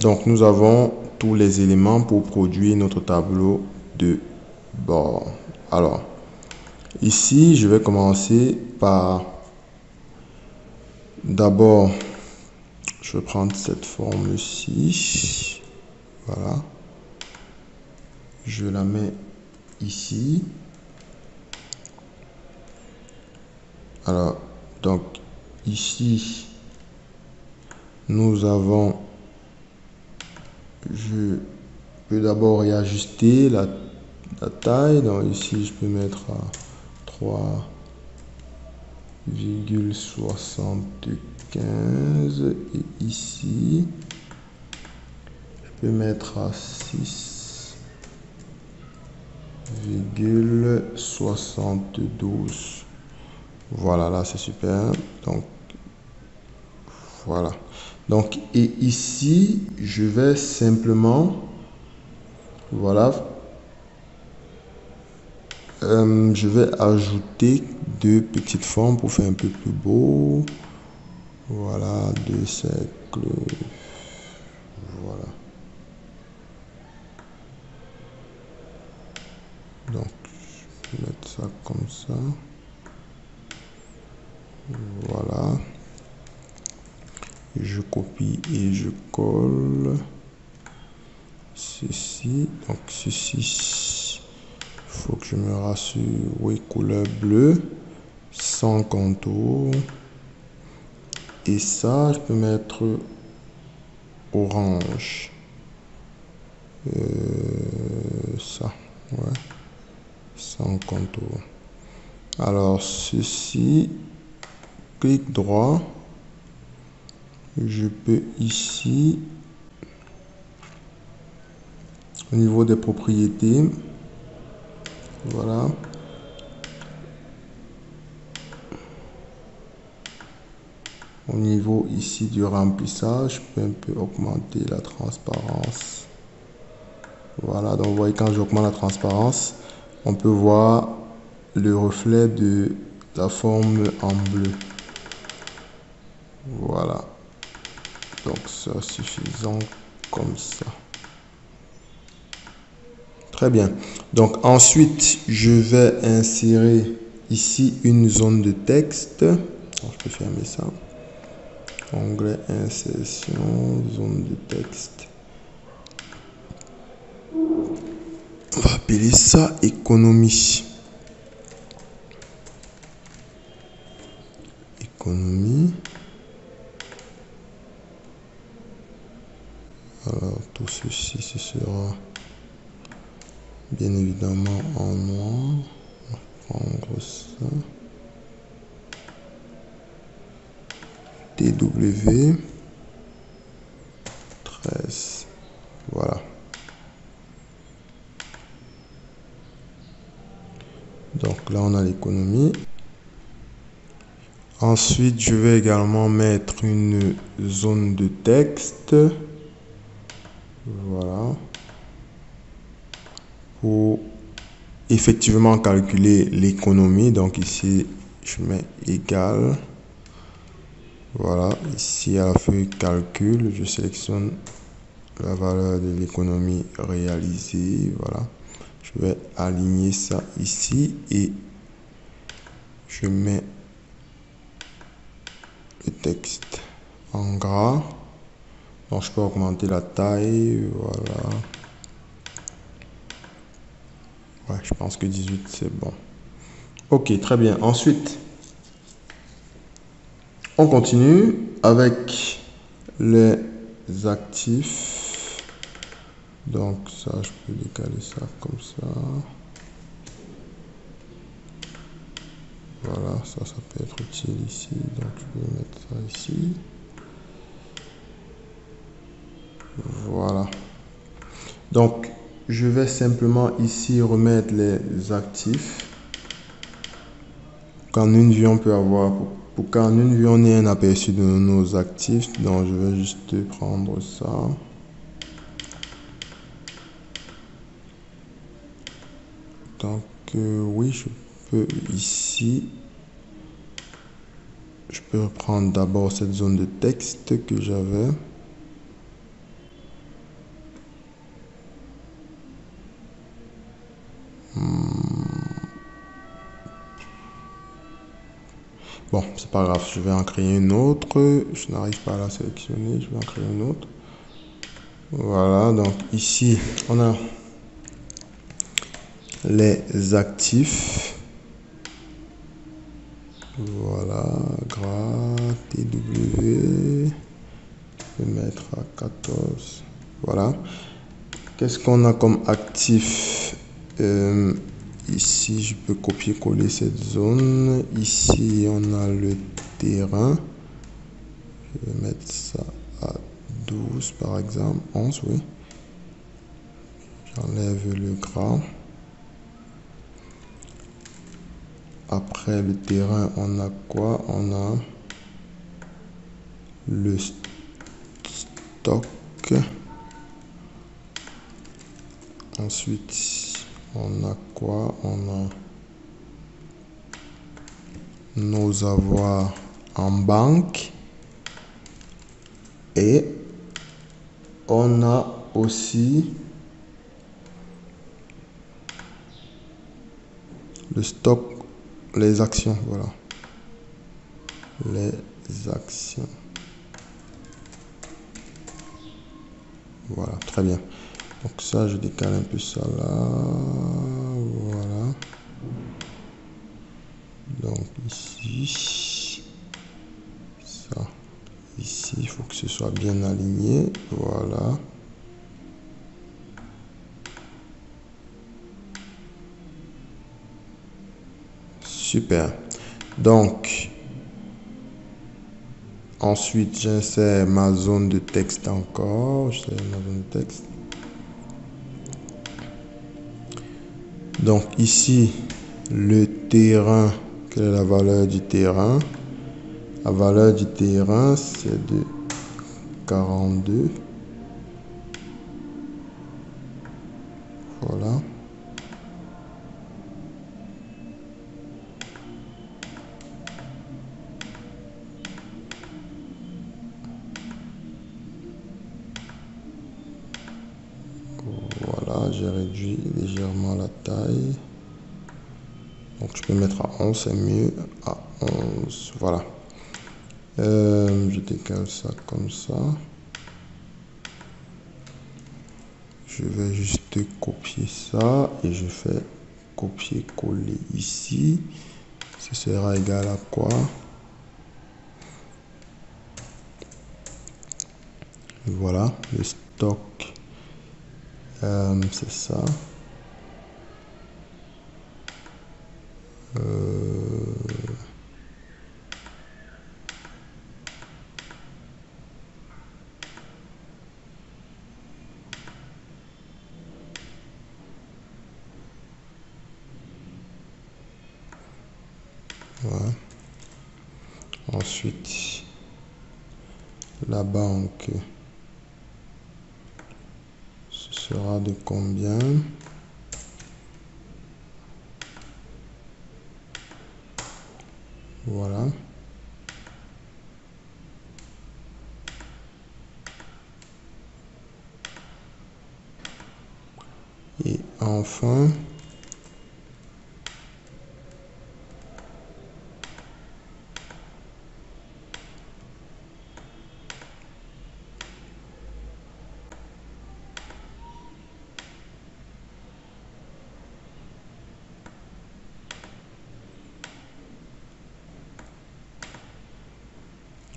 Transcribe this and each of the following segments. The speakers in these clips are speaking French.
Donc, nous avons tous les éléments pour produire notre tableau de bord. Alors, ici, je vais commencer par... D'abord, je vais prendre cette forme-ci. Voilà. Je la mets ici. Alors, donc, ici, nous avons... Je peux d'abord réajuster la taille. Donc, ici, je peux mettre à 3,75 et ici je peux mettre à 6,72. Voilà, là c'est super. Donc voilà. Donc et ici je vais simplement, voilà, je vais ajouter deux petites formes pour faire un peu plus beau. Voilà, deux cercles. Voilà. Donc, je vais mettre ça comme ça. Voilà. Je copie et je colle ceci. Donc, ceci, il faut que je me rassure. Oui, couleur bleue, sans contour. Et ça, je peux mettre orange. Ça, ouais, sans contour. Alors, ceci, clic droit. Je peux ici, au niveau des propriétés, voilà. Au niveau ici du remplissage, je peux un peu augmenter la transparence. Voilà, donc vous voyez, quand j'augmente la transparence, on peut voir le reflet de la forme en bleu. Voilà. Donc c'est suffisant comme ça. Très bien. Donc ensuite, je vais insérer ici une zone de texte. Alors, je peux fermer ça. Onglet insertion, zone de texte. On va appeler ça économie. Économie. Alors tout ceci, ce sera bien évidemment en noir. On va prendre ça. TW 13. Voilà. Donc là, on a l'économie. Ensuite, je vais également mettre une zone de texte. Voilà. Pour effectivement calculer l'économie. Donc ici, je mets égal. Voilà. Ici, à la feuille calcul, je sélectionne la valeur de l'économie réalisée. Voilà. Je vais aligner ça ici et je mets le texte en gras. Donc je peux augmenter la taille. Voilà. Ouais, je pense que 18 c'est bon. Ok, très bien. Ensuite, on continue avec les actifs. Donc ça, je peux décaler ça comme ça. Voilà, ça peut être utile ici. Donc je vais mettre ça ici. Voilà. Donc, je vais simplement ici remettre les actifs. Qu'en une vue, on peut avoir, pour qu'en une vue, on ait un aperçu de nos actifs. Donc, je vais juste prendre ça. Donc, oui, je peux ici. Je peux reprendre d'abord cette zone de texte que j'avais. Bon, c'est pas grave, je vais en créer une autre. Je n'arrive pas à la sélectionner, je vais en créer une autre. Voilà, donc ici, on a les actifs. Voilà, gras, TW. Je vais mettre à 14. Voilà. Qu'est-ce qu'on a comme actif? Ici, je peux copier-coller cette zone. Ici, on a le terrain. Je vais mettre ça à 12 par exemple. 11, oui. J'enlève le gras. Après le terrain, on a quoi? On a le stock. Ensuite, on a quoi? On a nos avoirs en banque. Et on a aussi le stock, les actions. Voilà. Les actions. Voilà, très bien. Donc ça, je décale un peu ça là. Voilà. Donc ici, ça, ici, il faut que ce soit bien aligné. Voilà. Super. Donc, ensuite, j'insère ma zone de texte encore. Je sais ma zone de texte. Donc ici, le terrain, quelle est la valeur du terrain? La valeur du terrain, c'est de 42. Voilà. Voilà, j'ai réduit légèrement la taille. Donc je peux mettre à 11, c'est mieux. À 11, voilà. Je décale ça comme ça. Je vais juste copier ça et je fais copier-coller ici. Ce sera égal à quoi? Voilà, le stock, c'est ça. Voilà. Ensuite, la banque, ce sera de combien? Voilà. Et enfin,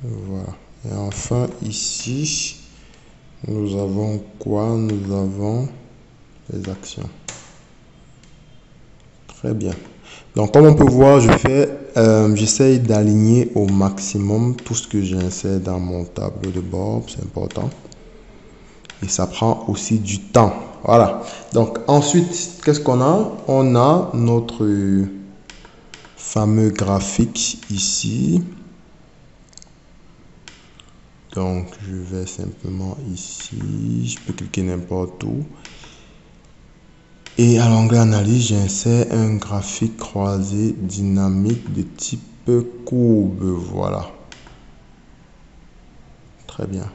voilà. Et enfin, ici, nous avons quoi? Nous avons les actions. Très bien. Donc, comme on peut voir, j'essaye d'aligner au maximum tout ce que j'insère dans mon tableau de bord. C'est important. Et ça prend aussi du temps. Voilà. Donc, ensuite, qu'est-ce qu'on a? On a notre fameux graphique ici. Donc, je vais simplement ici. Je peux cliquer n'importe où. Et à l'onglet analyse, j'insère un graphique croisé dynamique de type courbe. Voilà. Très bien.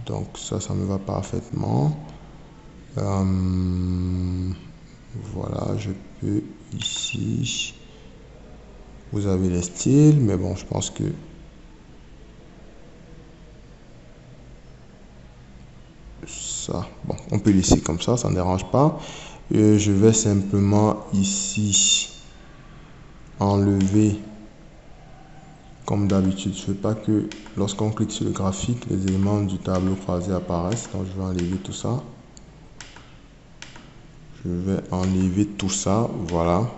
Donc ça me va parfaitement. Voilà, je peux ici Vous avez les styles, mais bon, je pense que ça, bon, on peut laisser comme ça ne dérange pas. Je vais simplement ici enlever, comme d'habitude, je ne veux pas que lorsqu'on clique sur le graphique, les éléments du tableau croisé apparaissent. Donc, je vais enlever tout ça. Je vais enlever tout ça, voilà.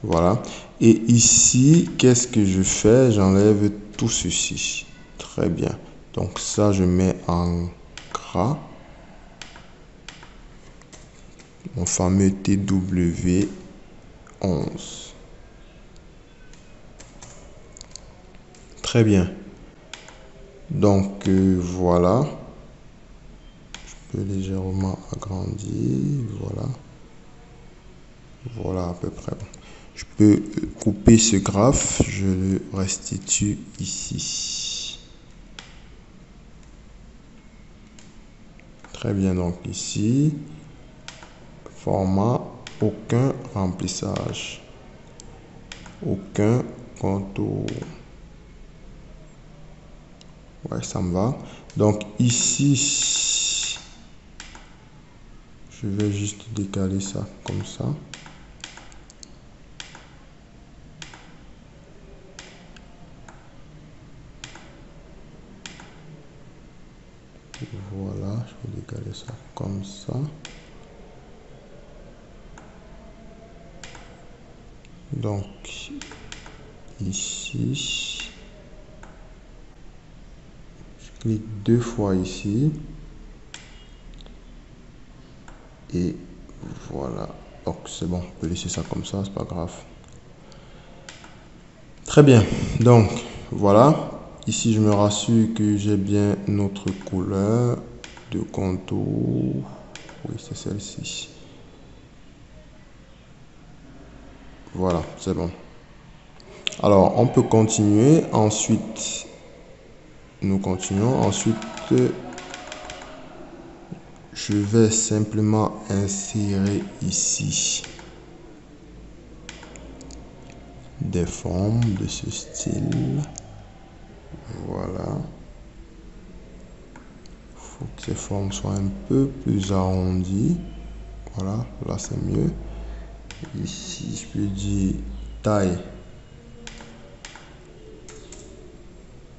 Voilà. Et ici, qu'est-ce que je fais? J'enlève tout ceci. Très bien. Donc ça, je mets en gras. Mon fameux TW11. Très bien. Donc voilà. Je peux légèrement agrandir. Voilà. Voilà à peu près. Je peux couper ce graphe, je le restitue ici. Très bien, donc ici, format, aucun remplissage, aucun contour. Ouais, ça me va. Donc ici, je vais juste décaler ça comme ça. Voilà, je vais décaler ça comme ça. Donc, ici, je clique 2 fois ici. Et voilà. Donc, c'est bon, on peut laisser ça comme ça, c'est pas grave. Très bien. Donc, voilà. Ici, je me rassure que j'ai bien notre couleur de contour. Oui, c'est celle-ci. Voilà, c'est bon. Alors, on peut continuer. Ensuite, nous continuons. Ensuite, je vais simplement insérer ici des formes de ce style. Voilà. Il faut que ces formes soient un peu plus arrondies. Voilà, là c'est mieux. Ici, je peux dire taille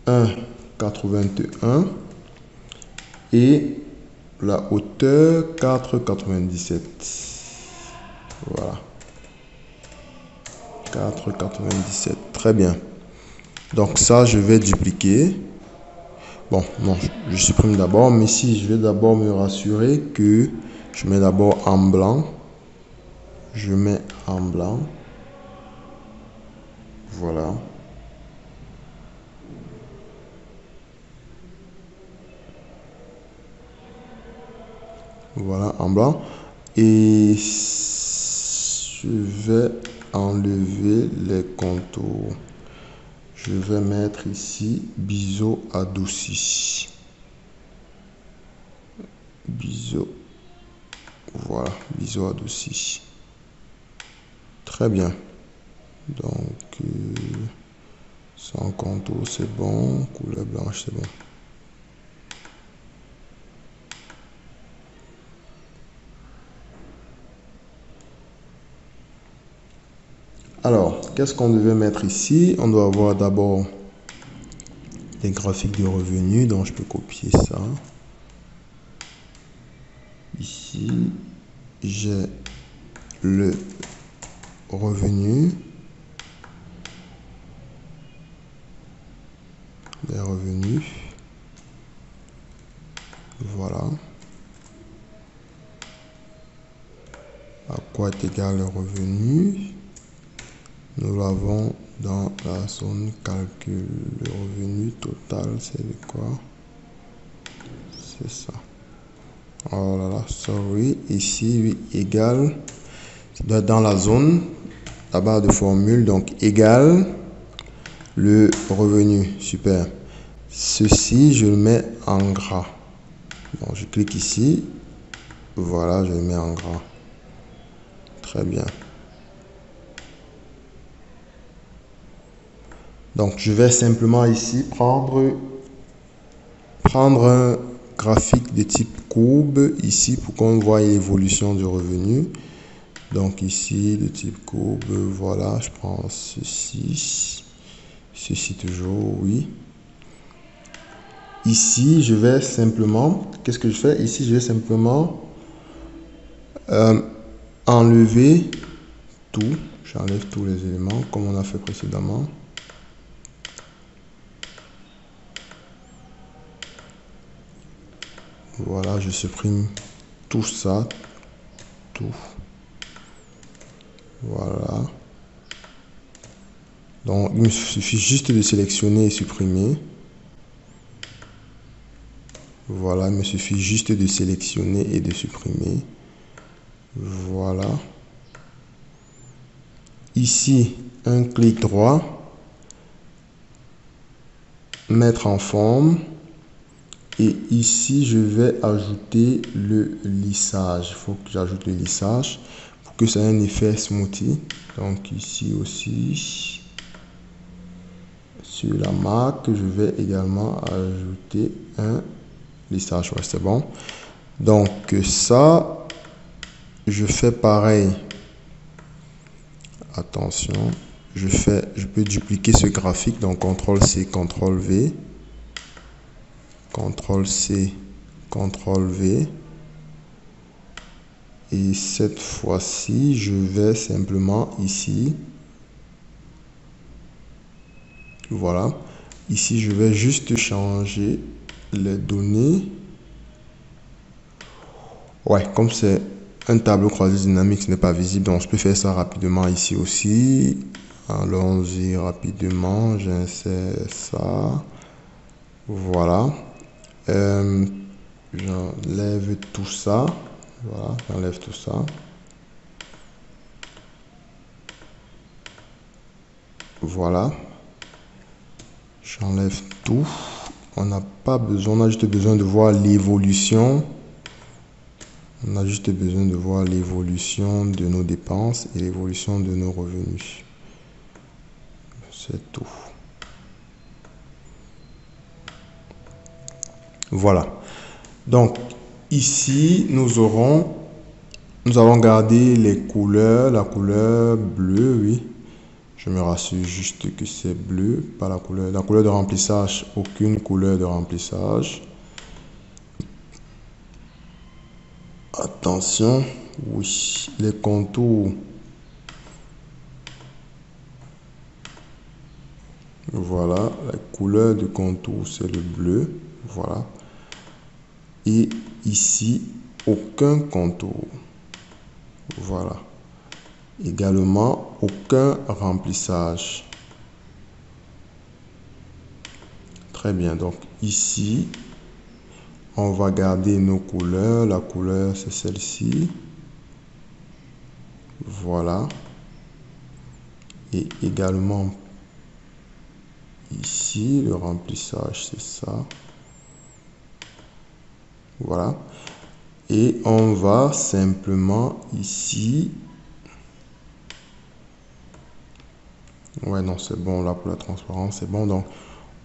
1,81 et la hauteur 4,97. Voilà. 4,97. Très bien. Donc ça, je vais dupliquer. Bon, non, je supprime d'abord, mais si je vais d'abord me rassurer que je mets d'abord en blanc. Je mets en blanc. Voilà. Voilà, en blanc. Et je vais enlever les contours. Je vais mettre ici biseau adouci. Biseau. Voilà, biseau adouci. Très bien. Donc, sans contour, c'est bon. Couleur blanche, c'est bon. Alors, qu'est-ce qu'on devait mettre ici? On doit avoir d'abord les graphiques de revenus, donc je peux copier ça. Ici, j'ai le revenu. Les revenus. Voilà. À quoi est égal le revenu? Nous l'avons dans la zone calcul. Le revenu total, c'est de quoi? C'est ça. Oh là là, sorry. Ici, oui, égal. Dans la zone, la barre de formule, donc égal le revenu. Super. Ceci, je le mets en gras. Donc, je clique ici. Voilà, je le mets en gras. Très bien. Donc, je vais simplement ici prendre un graphique de type courbe ici pour qu'on voit l'évolution du revenu. Donc ici, de type courbe, voilà, je prends ceci. Ceci toujours, oui. Ici, je vais simplement, qu'est-ce que je fais? Ici, je vais simplement enlever tout. J'enlève tous les éléments comme on a fait précédemment. Voilà, je supprime tout ça. Tout. Voilà. Donc, il me suffit juste de sélectionner et supprimer. Voilà, il me suffit juste de sélectionner et de supprimer. Voilà. Ici, un clic droit, mettre en forme. Et ici, je vais ajouter le lissage. Il faut que j'ajoute le lissage pour que ça ait un effet smoothie. Donc ici aussi, sur la marque, je vais également ajouter un lissage. Ouais, c'est bon. Donc ça, je fais pareil. Attention, je peux dupliquer ce graphique. Donc CTRL-C, CTRL-V. CTRL-C, CTRL-V. Et cette fois-ci, je vais simplement ici. Voilà. Ici, je vais juste changer les données. Ouais, comme c'est un tableau croisé dynamique, ce n'est pas visible. Donc, je peux faire ça rapidement ici aussi. Allons-y rapidement. J'insère ça. Voilà. J'enlève tout ça. Voilà, j'enlève tout ça. Voilà. J'enlève tout. On n'a pas besoin, on a juste besoin de voir l'évolution. On a juste besoin de voir l'évolution de nos dépenses et l'évolution de nos revenus. C'est tout. Voilà. Donc, ici, nous allons garder les couleurs, la couleur bleue, oui. Je me rassure juste que c'est bleu, pas la couleur. La couleur de remplissage, aucune couleur de remplissage. Attention, oui, les contours. Voilà, la couleur du contour, c'est le bleu. Voilà. Et ici, aucun contour. Voilà. Également, aucun remplissage. Très bien. Donc, ici, on va garder nos couleurs. La couleur, c'est celle-ci. Voilà. Et également, ici, le remplissage, c'est ça. Voilà. Et on va simplement ici. Ouais, non, c'est bon là pour la transparence, c'est bon. Donc,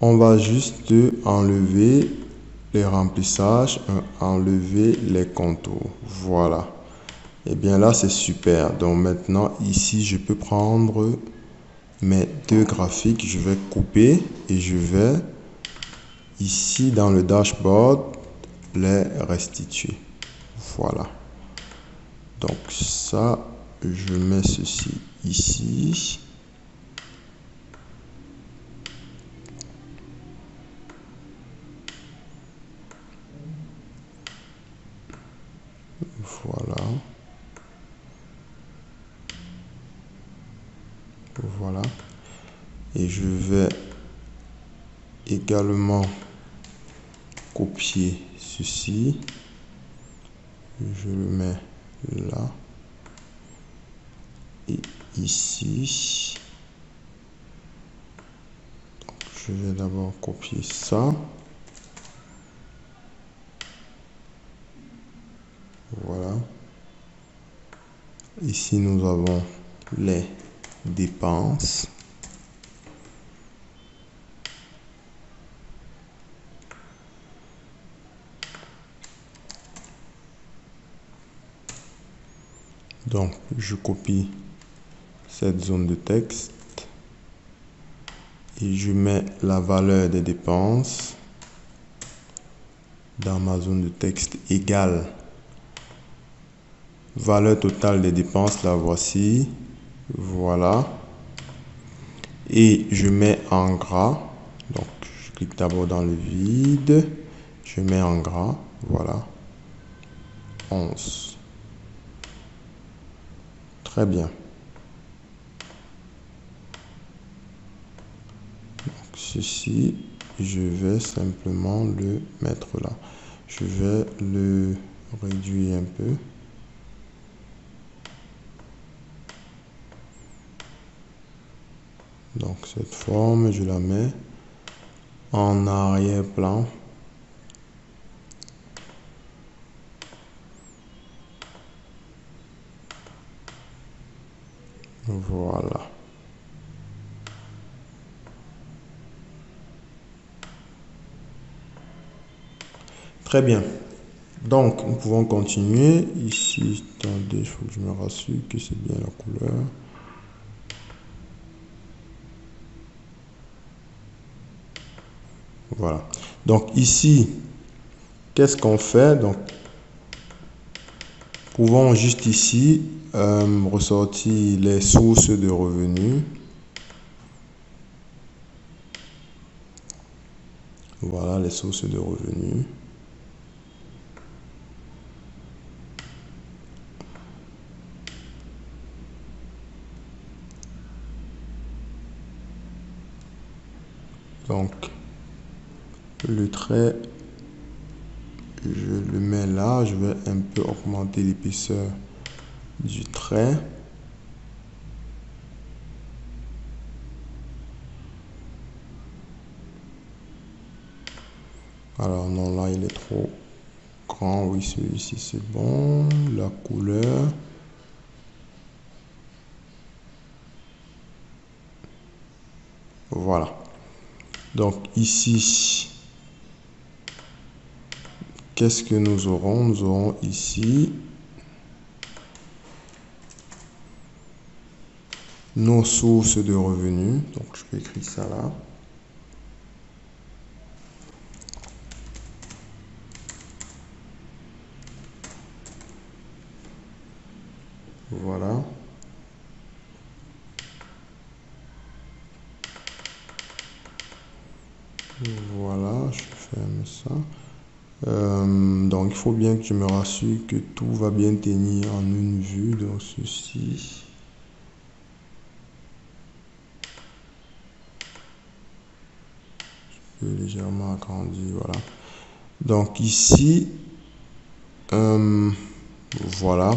on va juste enlever les remplissages, enlever les contours. Voilà. Et bien là, c'est super. Donc maintenant, ici, je peux prendre mes deux graphiques. Je vais couper et je vais ici dans le dashboard les restituer. Voilà. Donc ça, je mets ceci ici. Voilà. Voilà. Et je vais également copier ceci. Je le mets là. Et ici. Donc, je vais d'abord copier ça. Voilà. Ici, nous avons les dépenses. Donc, je copie cette zone de texte et je mets la valeur des dépenses dans ma zone de texte égale valeur totale des dépenses, la voici, voilà, et je mets en gras, donc je clique d'abord dans le vide, je mets en gras, voilà, 11. Très bien. Donc ceci, je vais simplement le mettre là. Je vais le réduire un peu. Donc cette forme, je la mets en arrière-plan. Voilà. Très bien. Donc, nous pouvons continuer. Ici, attendez, il faut que je me rassure que c'est bien la couleur. Voilà. Donc, ici, qu'est-ce qu'on fait? Donc, pouvons juste ici ressortir les sources de revenus. Voilà les sources de revenus. Donc, le trait, je le mets là. Je vais un peu augmenter l'épaisseur du trait. Alors non, là il est trop grand. Oui, celui-ci c'est bon. La couleur. Voilà. Donc ici, qu'est-ce que nous aurons? Nous aurons ici nos sources de revenus. Donc je peux écrire ça là. Voilà. Voilà, je ferme ça. Donc il faut bien que je me rassure que tout va bien tenir en une vue. Donc ceci. Je peux légèrement agrandir, voilà. Donc ici, voilà.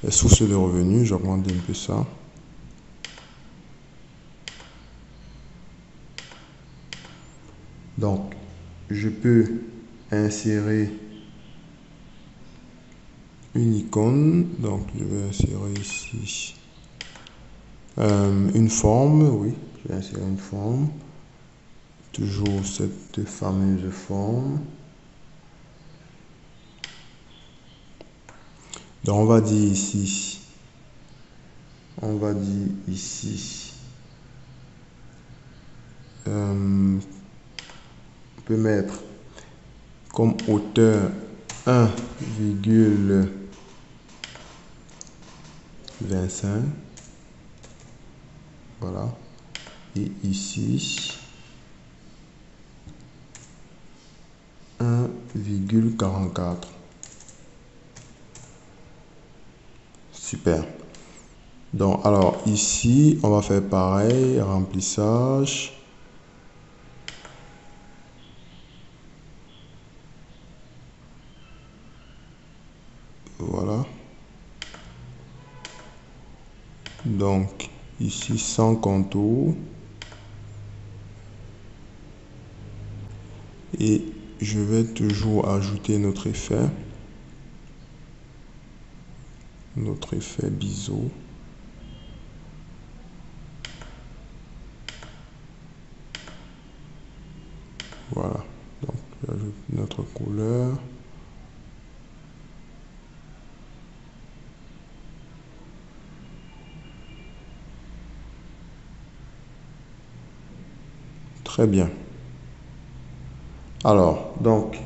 Les sources de revenus, j'augmente un peu ça. Donc, je peux insérer une icône. Donc, je vais insérer ici une forme. Oui, je vais insérer une forme. Toujours cette fameuse forme. Donc, on va dire ici. On va dire ici. On peut mettre comme hauteur 1,25. Voilà. Et ici 1,44. Super. Donc alors ici on va faire pareil, remplissage. Voilà. Donc ici sans contour. Et je vais toujours ajouter notre effet. notre effet biseau. Voilà, donc j'ajoute notre couleur. Très bien. Alors, donc,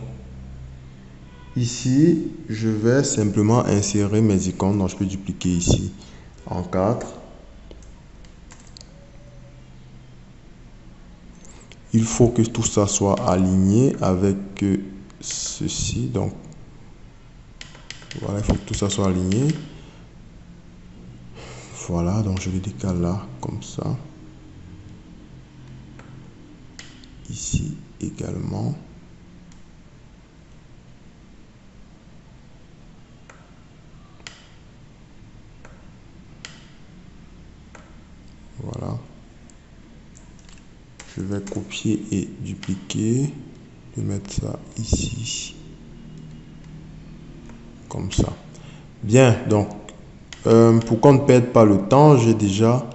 ici, je vais simplement insérer mes icônes. Donc, je peux dupliquer ici en 4. Il faut que tout ça soit aligné avec ceci. Donc, voilà, il faut que tout ça soit aligné. Voilà, donc je le décale là, comme ça. Ici également. Voilà. Je vais copier et dupliquer. Je vais mettre ça ici. Comme ça. Bien, donc, pour qu'on ne perde pas le temps, j'ai déjà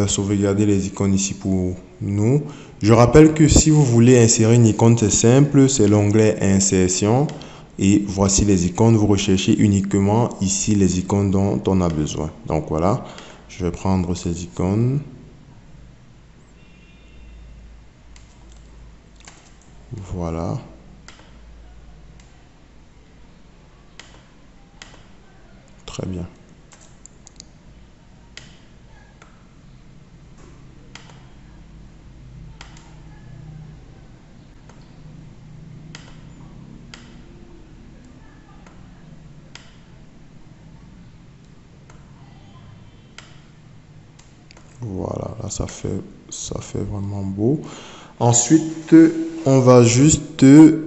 sauvegardé les icônes ici pour nous. Je rappelle que si vous voulez insérer une icône, c'est simple, c'est l'onglet Insertion. Et voici les icônes, vous recherchez uniquement ici les icônes dont on a besoin. Donc voilà, je vais prendre ces icônes. Voilà. Très bien. Voilà, là ça fait vraiment beau. Ensuite, on va juste,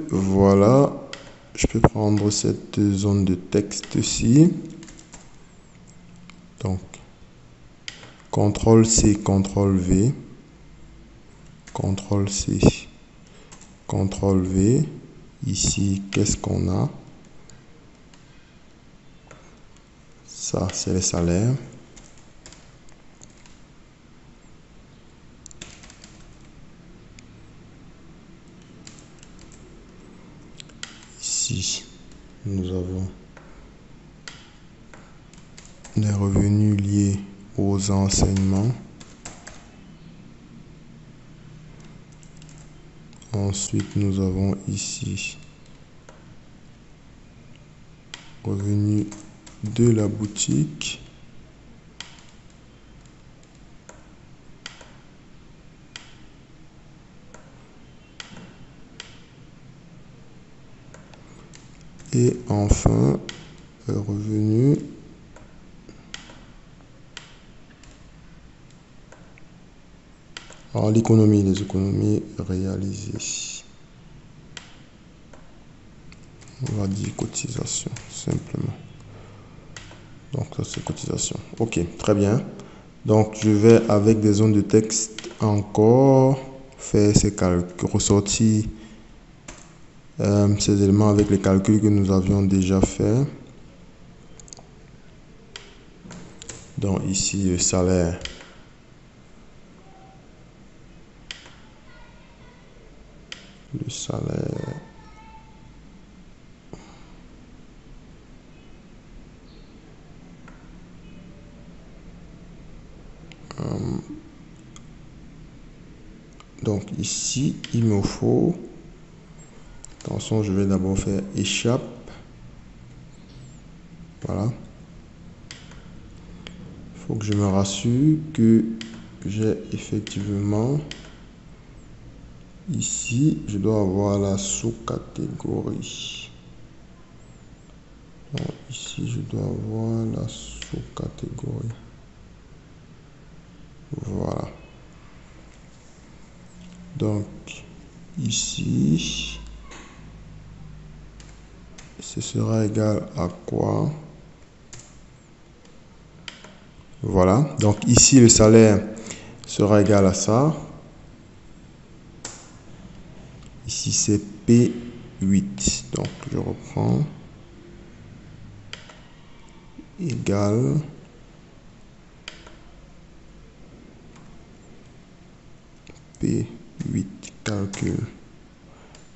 voilà, je peux prendre cette zone de texte ici. Donc, CTRL-C, CTRL-V, CTRL-C, CTRL-V. Ici, qu'est-ce qu'on a? Ça, c'est les salaires. Ici, nous avons les revenus liés aux enseignements. Ensuite, nous avons ici revenus de la boutique. Et enfin, revenus alors l'économie, les économies réalisées. On va dire cotisation, simplement. Donc ça c'est cotisation. Ok, très bien. Donc je vais avec des zones de texte encore faire ces calculs, ressortir ces éléments avec les calculs que nous avions déjà fait. Donc ici le salaire. Le salaire. Donc ici, il me faut, attention, je vais d'abord faire échappe. Voilà. Il faut que je me rassure que j'ai effectivement, ici, je dois avoir la sous-catégorie. Ici, je dois avoir la sous-catégorie. Voilà. Donc, ici, ce sera égal à quoi? Voilà. Donc, ici, le salaire sera égal à ça. Ici, c'est P8. Donc, je reprends. égale P8 calcul.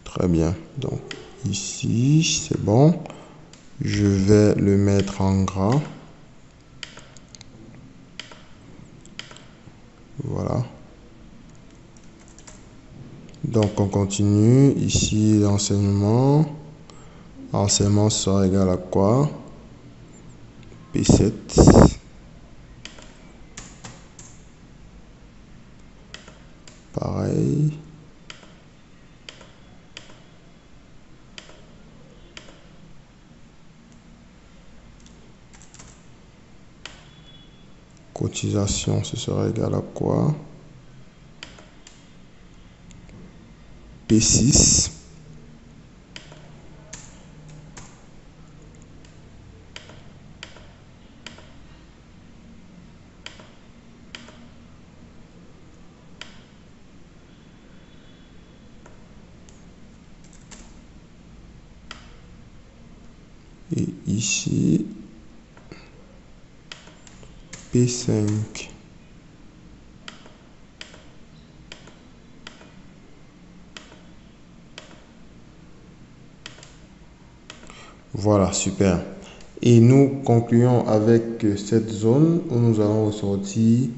Très bien. Donc ici, c'est bon. Je vais le mettre en gras. Voilà. Donc on continue. Ici, l'enseignement. Enseignement sera égal à quoi? P7. Pareil. Cotisation, ce sera égal à quoi? P6. Et ici, P5. Voilà, super. Et nous concluons avec cette zone où nous allons ressortir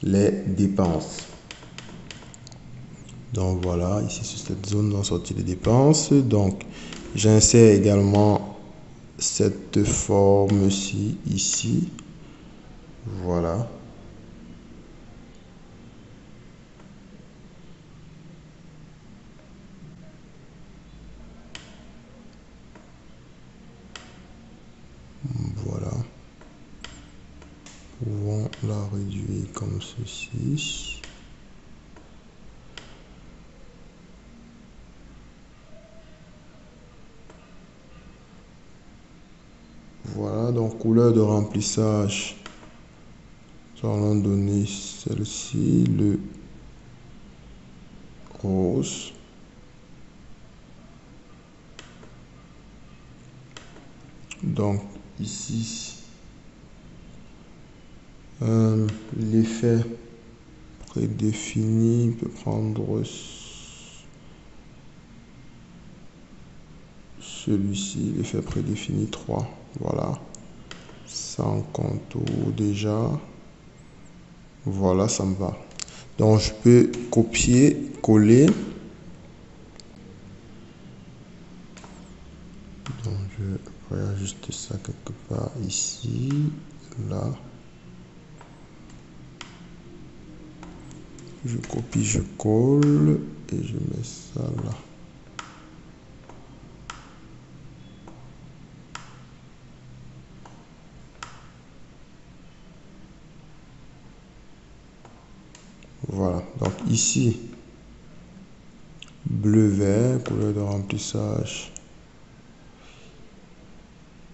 les dépenses. Donc voilà, ici sur cette zone, nous allons sortir les dépenses. Donc, j'insère également cette forme-ci, ici. Voilà. Voilà. Pouvons la réduire comme ceci. Voilà, donc couleur de remplissage. Nous allons donner celle-ci, le rose. Donc ici, l'effet prédéfini peut prendre celui-ci, l'effet prédéfini 3. Voilà, sans contour déjà. Voilà, ça me va. Donc je peux copier, coller. Donc je vais ajuster ça quelque part ici, là. Je copie, je colle et je mets ça là. Voilà, donc ici, bleu-vert, couleur de remplissage,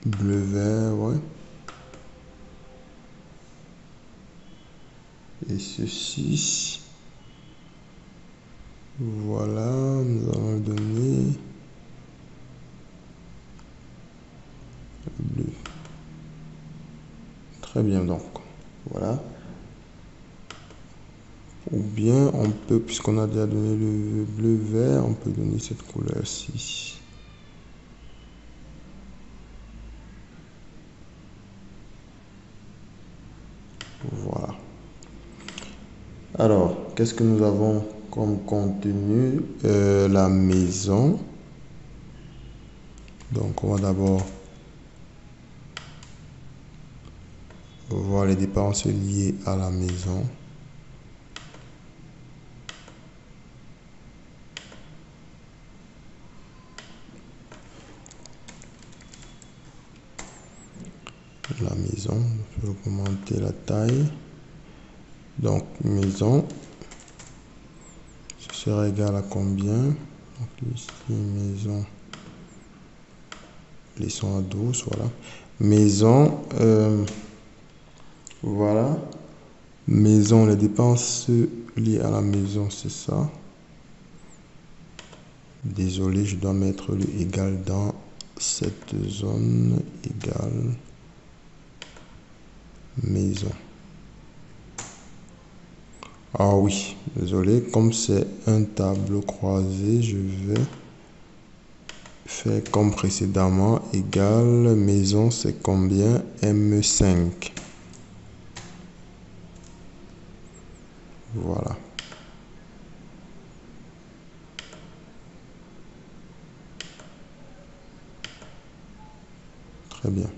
bleu-vert, ouais. Et ceci, voilà, nous allons le donner bleu. Très bien, donc, voilà. Ou bien, on peut, puisqu'on a déjà donné le bleu-vert, on peut donner cette couleur-ci. Voilà. Alors, qu'est-ce que nous avons comme contenu? La maison. Donc, on va d'abord voir les dépenses liées à la maison. La maison, je vais augmenter la taille. Donc, maison, ce sera égal à combien? Donc, ici, maison, laissons à 12, voilà. Maison, voilà. Maison, les dépenses liées à la maison, c'est ça. Désolé, je dois mettre le égal dans cette zone égale. maison. Ah oui, désolé, comme c'est un tableau croisé, je vais faire comme précédemment, égal, maison c'est combien? M5. Voilà. Très bien.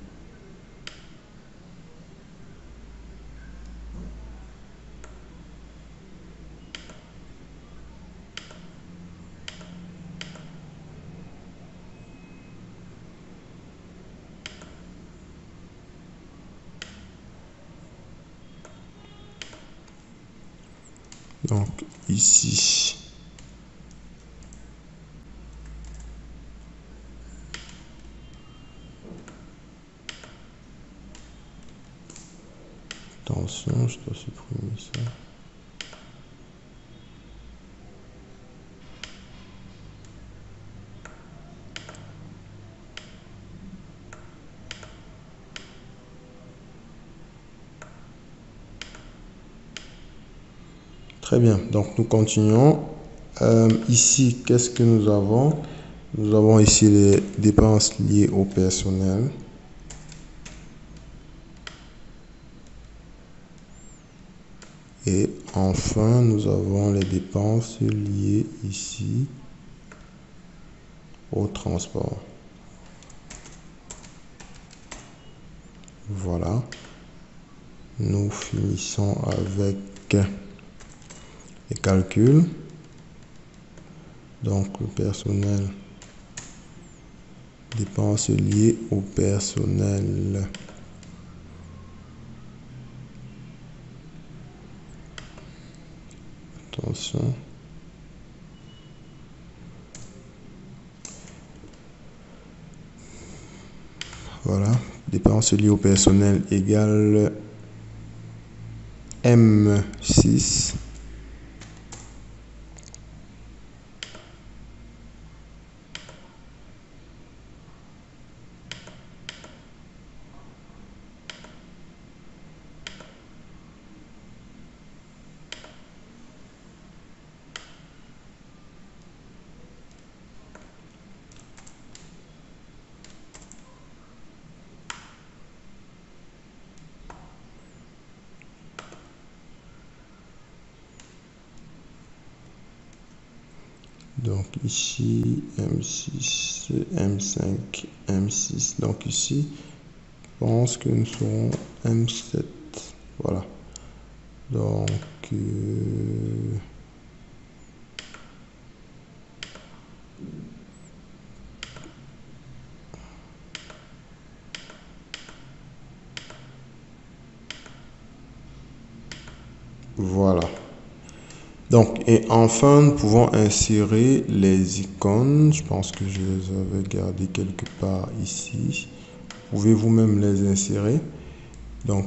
Donc ici, attention, je dois supprimer ça. Très bien, donc nous continuons. Ici, qu'est-ce que nous avons? Nous avons ici les dépenses liées au personnel. Et enfin, nous avons les dépenses liées ici au transport. Voilà. Nous finissons avec les calculs. Donc, le personnel, dépenses liées au personnel. Attention. Voilà. Dépenses liées au personnel égale M6. Donc ici, M6, M5, M6. Donc ici, je pense que nous serons M7. Voilà. Donc, voilà. Donc, et enfin, nous pouvons insérer les icônes. Je pense que je les avais gardées quelque part ici. Vous pouvez vous-même les insérer. Donc,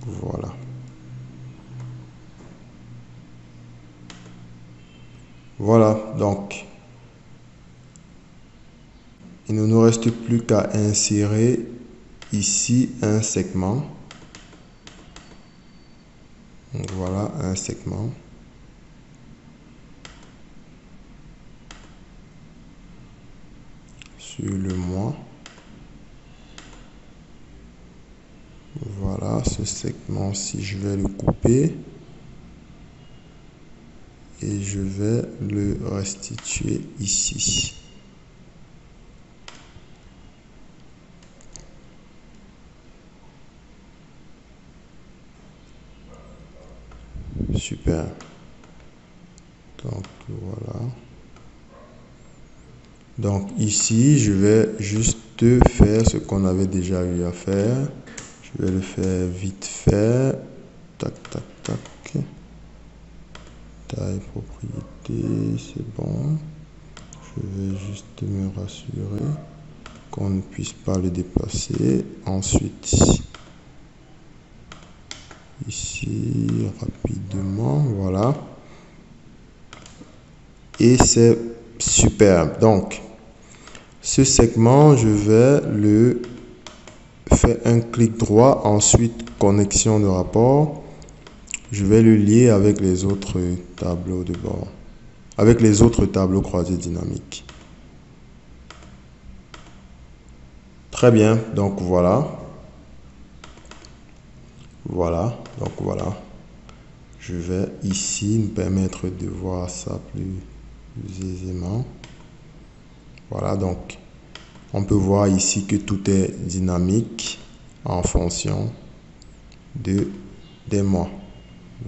voilà. Voilà, donc, il ne nous reste plus qu'à insérer ici un segment. Donc, voilà, un segment. Sur le mois. Voilà, ce segment-ci, je vais le couper. Et je vais le restituer ici. Super. Donc voilà. Donc ici, je vais juste faire ce qu'on avait déjà eu à faire. Je vais le faire vite fait. Tac, tac, tac. Taille, propriété, c'est bon. Je vais juste me rassurer qu'on ne puisse pas le dépasser. Ensuite, ici rapidement, voilà. Et c'est superbe. Donc, ce segment, je vais le faire un clic droit, ensuite connexion de rapport. Je vais le lier avec les autres tableaux de bord, avec les autres tableaux croisés dynamiques. Très bien, donc voilà. Voilà, donc voilà. Je vais ici me permettre de voir ça plus aisément. Voilà, donc on peut voir ici que tout est dynamique en fonction des mois.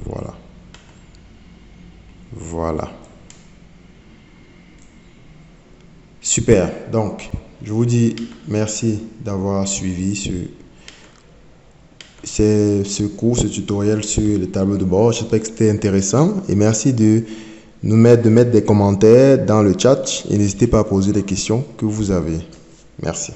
Voilà. Voilà. Super. Donc, je vous dis merci d'avoir suivi ce cours, ce tutoriel sur les tableaux de bord. J'espère que c'était intéressant et merci de mettre des commentaires dans le chat et n'hésitez pas à poser les questions que vous avez. Merci.